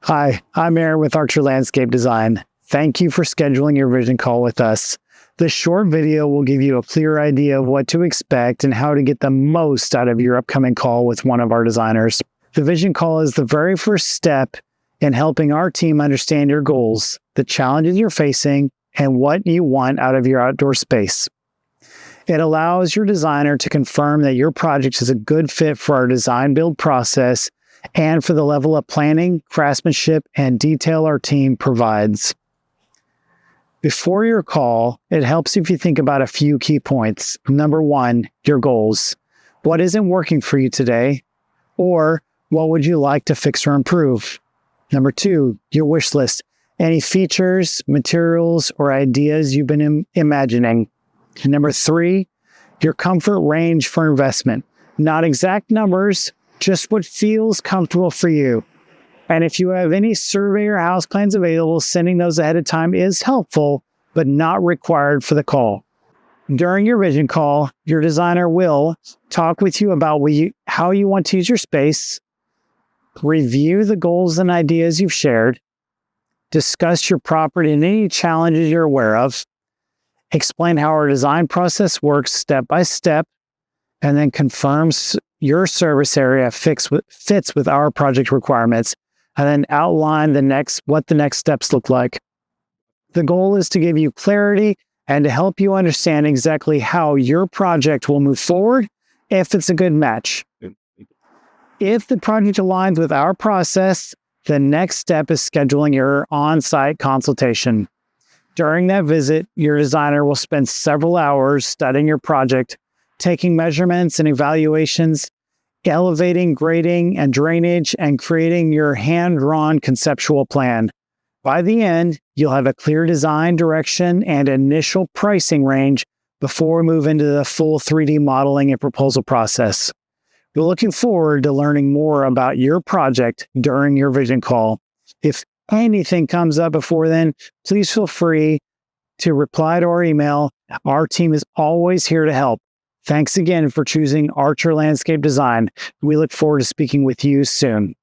Hi, I'm Aaron with Archer Landscape Design. Thank you for scheduling your vision call with us. This short video will give you a clear idea of what to expect and how to get the most out of your upcoming call with one of our designers. The vision call is the very first step in helping our team understand your goals, the challenges you're facing, and what you want out of your outdoor space. It allows your designer to confirm that your project is a good fit for our design build process and for the level of planning, craftsmanship, and detail our team provides. Before your call, it helps if you think about a few key points. Number one, your goals. What isn't working for you today? Or what would you like to fix or improve? Number two, your wish list. Any features, materials, or ideas you've been imagining. And number three, your comfort range for investment. Not exact numbers, just what feels comfortable for you. And if you have any survey or house plans available, sending those ahead of time is helpful, but not required for the call. During your vision call, your designer will talk with you about how you want to use your space, review the goals and ideas you've shared, discuss your property and any challenges you're aware of, explain how our design process works step by step, and then confirms your service area fits with our project requirements, and then outline what the next steps look like. The goal is to give you clarity and to help you understand exactly how your project will move forward if it's a good match. If the project aligns with our process, the next step is scheduling your on-site consultation. During that visit, your designer will spend several hours studying your project, taking measurements and evaluations, elevating, grading, and drainage, and creating your hand-drawn conceptual plan. By the end, you'll have a clear design direction and initial pricing range before we move into the full 3D modeling and proposal process. We're looking forward to learning more about your project during your vision call. If anything comes up before then, please feel free to reply to our email. Our team is always here to help. Thanks again for choosing Archer Landscape Design. We look forward to speaking with you soon.